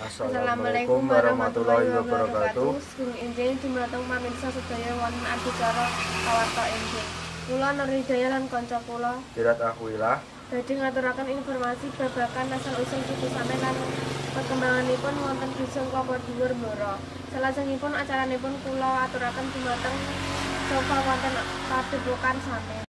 Assalamualaikum warahmatullahi wabarakatuh. Sugeng enjing dumateng pamirsa sedaya wonten adicara pawarta enjing. Kula Nur Hidayah lan kanca kula Kirat Akhwilah badhe ngaturaken informasi babagan asal usul suku Samen lan perkembanganipun wonten Dusun Klapa Dhuwur Blora. Salajengipun acaranipun kula aturaken dumateng sofa wonten Padepokan Samen.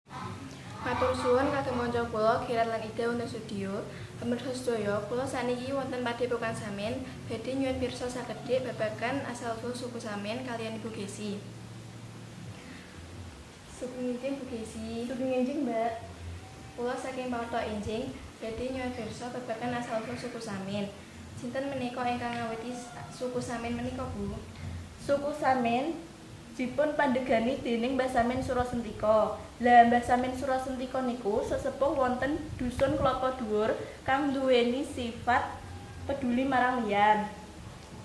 Matur suwun kagem kanca kula Kirat lan Ida wonten studio. Pamirsa sedaya, kula saniki wonten Padepokan Samen badhe nyuwun pirsa sakedhik babagan asal usul suku Samen kaliyan Ibu Gesi. Sugeng enjing Bu Gesi. Sugeng enjing, Mbak. Kula saking Pawarta Enjing badhe nyuwun pirsa babagan asal usul suku Samen. Sinten menika ingkang ngawiti suku Samen menika, Bu? Suku Samen dipun pandegani dening Mbah Samen Surasentika. Lah Mbah Samen Surasentika niku sesepuh wonten Dusun Klapa Dhuwur kang duweni sifat peduli marang liyan.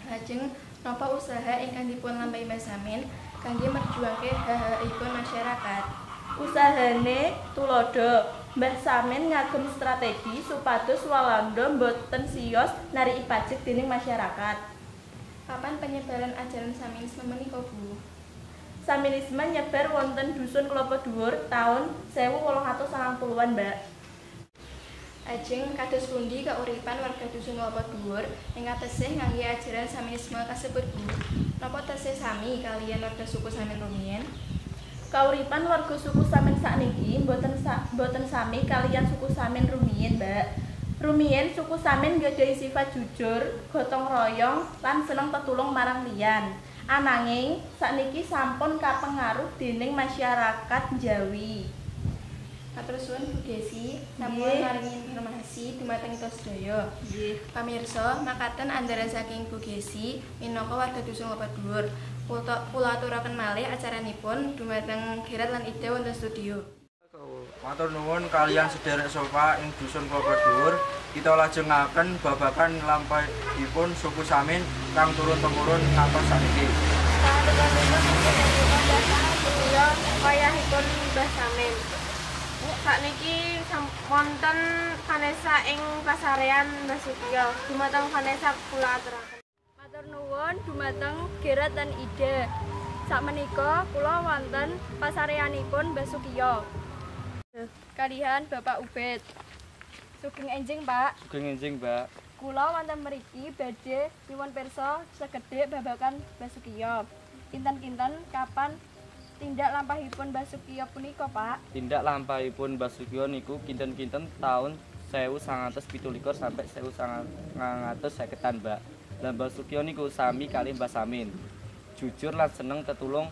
Lajeng napa usaha ingkang dipun lampahi Mbah Samen kangge merjuangke hak-hakipun masyarakat? Usahane tulodo. Mbah Samen ngagem strategi supados Walanda boten siyos nariki pajek dening masyarakat. Kapan penyebaran ajaran Samenisme menika, Bu? Samenisme nyebar wonten Dusun Klapa Dhuwur taun 1890-an, Mbak. Ajeng kados pundi kauripan warga Dusun Klapa Dhuwur ingkang tesih ngangge ajaran Samenisme kasebut, Bu? Napa tesih sami kaliyan warga suku Samen rumiyin? Kauripan warga suku Samen sakniki boten sami kaliyan suku Samen rumiyin, Mbak. Rumiyin suku Samen nggadhahi sifat jujur, gotong royong, lan seneng tetulung marang liyan. Ananging sakniki sampun kapengaruh dening masyarakat Jawi. Matur suwun Bu Gesi, sampun maringi informasi dumateng kita sedaya. Nggih. Pamirsa, makaten andharan saking Bu Gesi minangka warga Dusun Klapa Dhuwur. Kula aturaken malih acaranipun dumateng Kirat lan Ida wonten studio. matur nuwun kaliyan sederek sofa ing Dusun Klapa Dhuwur. Kita lajengaken babagan lampahipun suku Samen kang turun-temurun ngantos saniki. Wayahipun Mbah Samen. Sakniki wonten Vanessa ing pasarean Mbah Sutiyo. Dumateng Vanessa kula aturaken. Matur nuwun dumateng Kirat lan Ida. Sakmenika kula wonten pasareanipun Mbah Sukiyo. Kalihan Bapak Ubed. Sugeng enjing, Pak. Sugeng enjing, Mbak. Kula wonten mriki badhe nyuwun pirsa sekedhik babagan Mbah Sukiyo. Kinten-kinten kapan tindak lampahipun Mbah Sukiyo punika, Pak? Tindak lampahipun Mbah Sukiyo niku kinten-kinten taun 1917 sampai 1950-an, Mbak. Lah Mbah Sukiyo niku sami kalih Mbah Samen. Jujur lan seneng tetulung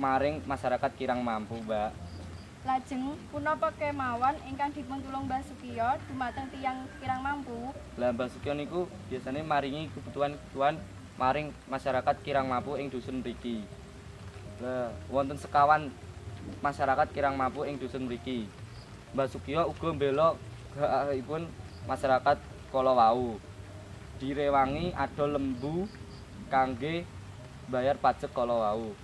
maring masyarakat kirang mampu, Mbak. Lajeng punapa kemawon ingkang dipun tulung Mbah Sukiyo dumateng tiyang kirang mampu? Lah Mbah Sukiyo niku biasanya maringi kebutuhan maring masyarakat kirang mampu ing dusun mriki. Lah wonten sekawan masyarakat kirang mampu ing dusun mriki. Mbah Sukiyo uga mbela hak-hakipun masyarakat kala wau. Direwangi adol lembu kangge bayar pajak kala wau.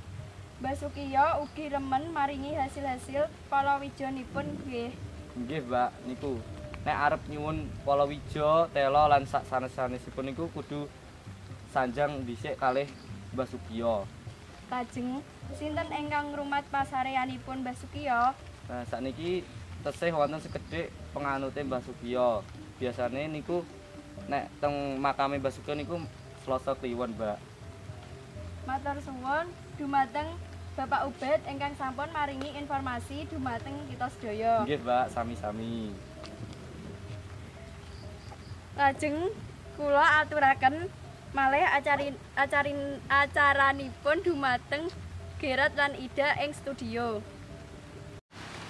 Mbah Sukiyo ugi remen maringi hasil-hasil palawijanipun nggih. Nggih, Mbak, niku. Nek arep nyuwun palawija, tela lan sak sanes-sanesipun niku kudu sanjang dhisik kalih Mbah Sukiyo. Lajeng sinten ingkang ngrumat pasareanipun Mbah Sukiyo? Nah, sakniki tesih wonten sekedhik penganute Mbah Sukiyo. Biasane niku nek teng makame Mbah Sukiyo niku Selasa Kliwon, Mbak. Matur suwun dumateng Bapak Ubed ingkang sampun maringi informasi dumateng kita sedaya. Nggih, Mbak, sami-sami. Lajeng kula aturaken malih acaranipun dumateng Kirat lan Ida ing studio.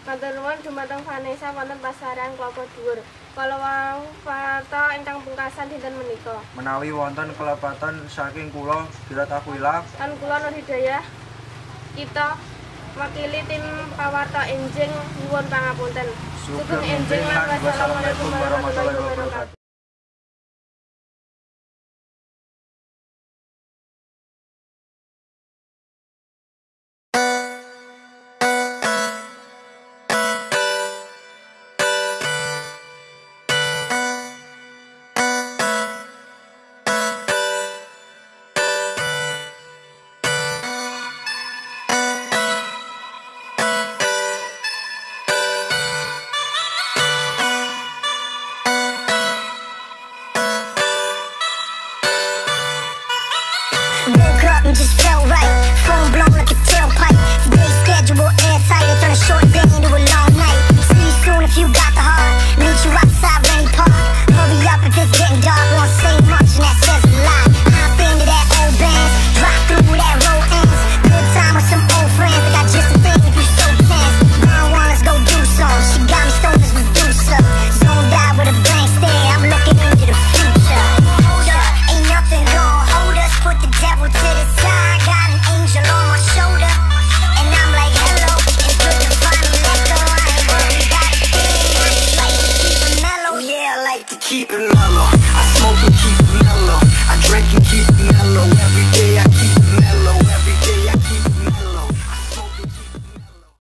Matur nuwun dumateng Vanessa wonten pasarean Klapa Dhuwur. Kala wau pawarta ingkang pungkasan dinten menika. Menawi wonten kelepatan saking kula Kirat Akhwilah Lan kula Nur Hidayah kita wakili tim pawarta enjing nyuwun pangapunten. Sugeng enjing lan wassalamualaikum warahmatullahi wabarakatuh. keep it mellow. I smoke and keep